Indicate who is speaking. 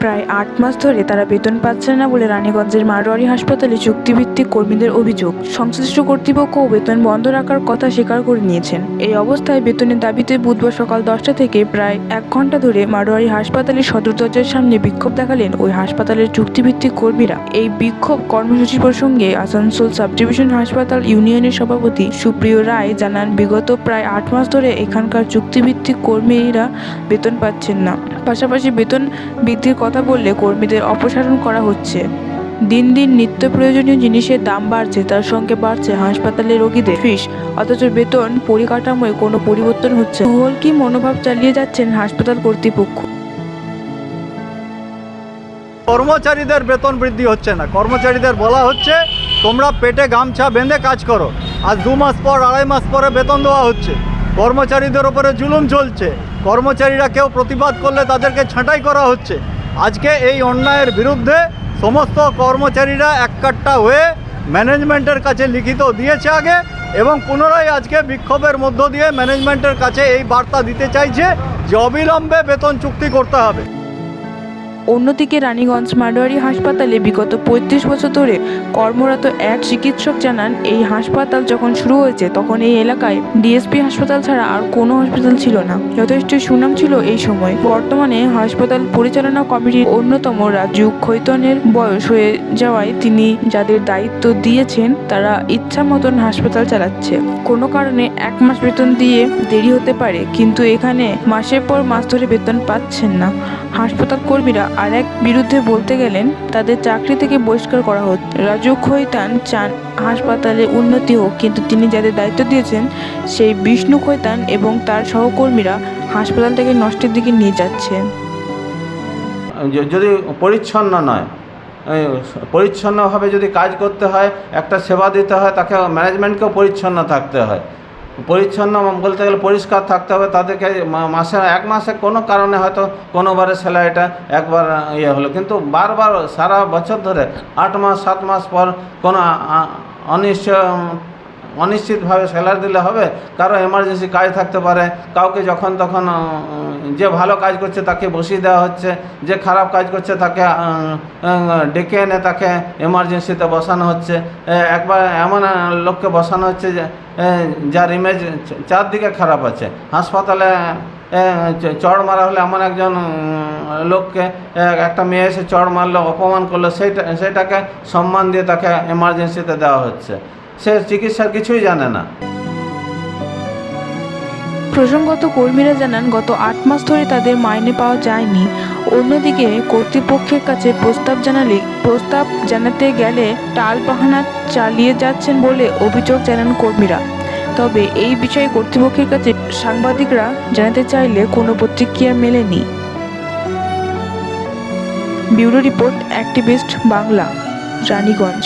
Speaker 1: প্রায় ৮ মাস ধরে তারা বেতন পাচ্ছে না বলে রানীগঞ্জের মারোয়ারি হাসপাতালে চুক্তিভিত্তিক কর্মীদের অভিযোগ। সংশ্লিষ্ট কর্তৃপক্ষ বেতন বন্ধ রাখার কথা স্বীকার করে নিয়েছেন। এই অবস্থায় বেতনের দাবিতে বুধবার সকাল 10টা থেকে প্রায় 1 ঘন্টা ধরে মারোয়ারি হাসপাতালের সদর দরজার সামনে বিক্ষোভ দেখালেন ওই হাসপাতালের চুক্তিভিত্তিক কর্মীরা। এই বিক্ষোভ কর্মসূচি প্রসঙ্গে আসানসোল সাব ডিভিশন হাসপাতাল ইউনিয়নের সভাপতি সুপ্রিয় রায় জানান, বিগত প্রায় 8 মাস ধরে এখানকার চুক্তিভিত্তিক কর্মীরা বেতন পাচ্ছেন না। পাশাপাশি বেতন বৃদ্ধির কথা বললে কর্মীদের অপসারণ করা হচ্ছে। দিন দিন নিত্য প্রয়োজনীয় জিনিসের দাম বাড়ছে, তার সঙ্গে বাড়ছে হাসপাতালের রোগীদের ফিস, অথচ বেতন পরিকাঠামোয় কোনো পরিবর্তন হচ্ছে না। কি মনোভাব চালিয়ে যাচ্ছেন হাসপাতাল কর্তৃপক্ষ।
Speaker 2: কর্মচারীদের বেতন বৃদ্ধি হচ্ছে না। কর্মচারীদের বলা হচ্ছে তোমরা পেটে গামছা বেঁধে কাজ করো। আজ 2 মাস পর 2.5 মাস পরে বেতন দেওয়া হচ্ছে। কর্মচারীদের ওপরে জুলুম চলছে। কর্মচারীরা কেউ প্রতিবাদ করলে তাদেরকে ছাঁটাই করা হচ্ছে। আজকে এই অন্যায়ের বিরুদ্ধে সমস্ত কর্মচারীরা এককাট্টা হয়ে ম্যানেজমেন্টের কাছে লিখিত দিয়েছে আগে, এবং পুনরায় আজকে বিক্ষোভের মধ্য দিয়ে ম্যানেজমেন্টের কাছে এই বার্তা দিতে চাইছে যে অবিলম্বে বেতন চুক্তি করতে হবে।
Speaker 1: অন্যদিকে রানীগঞ্জ মারোয়ারি হাসপাতালে বিগত 35 বছর ধরে কর্মরত এক চিকিৎসক জানান, এই হাসপাতাল যখন শুরু হয়েছে তখন এই এলাকায় ডিএসপি হাসপাতাল ছাড়া আর কোনো হাসপাতাল ছিল না। যথেষ্ট সুনাম ছিল এই সময়। বর্তমানে হাসপাতাল পরিচালনা কমিটির অন্যতম রাজু খৈতনের বয়স হয়ে যাওয়ায় তিনি যাদের দায়িত্ব দিয়েছেন তারা ইচ্ছা মতন হাসপাতাল চালাচ্ছে। কোনো কারণে 1 মাস বেতন দিয়ে দেরি হতে পারে, কিন্তু এখানে মাসের পর মাস ধরে বেতন পাচ্ছেন না। হাসপাতাল কর্মীরা আর এক বিরুদ্ধে বলতে গেলেন তাদের চাকরি থেকে বহিষ্কার করা হচ্ছে। রাজু খৈতান চান হাসপাতালে উন্নতি হোক, কিন্তু তিনি যাদের দায়িত্ব দিয়েছেন সেই বিষ্ণু খৈতান এবং তার সহকর্মীরা হাসপাতালটাকে নষ্টের দিকে নিয়ে যাচ্ছেন।
Speaker 3: যদি পরিচ্ছন্ন নয়, পরিচ্ছন্নভাবে যদি কাজ করতে হয়, একটা সেবা দিতে হয়, তাকে ম্যানেজমেন্টকেও পরিচ্ছন্ন থাকতে হয়। পরিচ্ছন্ন বলতে গেলে পরিষ্কার থাকতে হবে। তাদেরকে মাসে 1 মাসে কোনো কারণে হয়তো কোনোবারে স্যালারিটা একবার হলো, কিন্তু বারবার সারা বছর ধরে 8 মাস 7 মাস পর কোনো অনিশ্চিতভাবে স্যালারি দিলে হবে? কারো এমার্জেন্সি কাজ থাকতে পারে, কাউকে যখন তখন যে ভালো কাজ করছে তাকে বসিয়ে দেওয়া হচ্ছে, যে খারাপ কাজ করছে তাকে ডেকে এনে তাকে এমার্জেন্সিতে বসানো হচ্ছে। একবার এমন লোককে বসানো হচ্ছে যে যার ইমেজ চারদিকে খারাপ আছে। হাসপাতালে চড় মারা হলে এমন একজন লোককে, একটা মেয়ে এসে চড় মারলো, অপমান করলো, সেইটাকে সম্মান দিয়ে তাকে এমার্জেন্সিতে দেওয়া হচ্ছে। সে চিকিৎসার কিছুই জানে না।
Speaker 1: প্রসঙ্গত কর্মীরা জানান, গত 8 মাস ধরে তাদের মাইনে পাওয়া যায়নি। অন্যদিকে কর্তৃপক্ষের কাছে প্রস্তাব জানাতে গেলে টালবাহানা চালিয়ে যাচ্ছেন বলে অভিযোগ জানান কর্মীরা। তবে এই বিষয়ে কর্তৃপক্ষের কাছে সাংবাদিকরা জানাতে চাইলে কোনো প্রতিক্রিয়া মেলেনি। Bureau report, activist Bangla, Raniganj.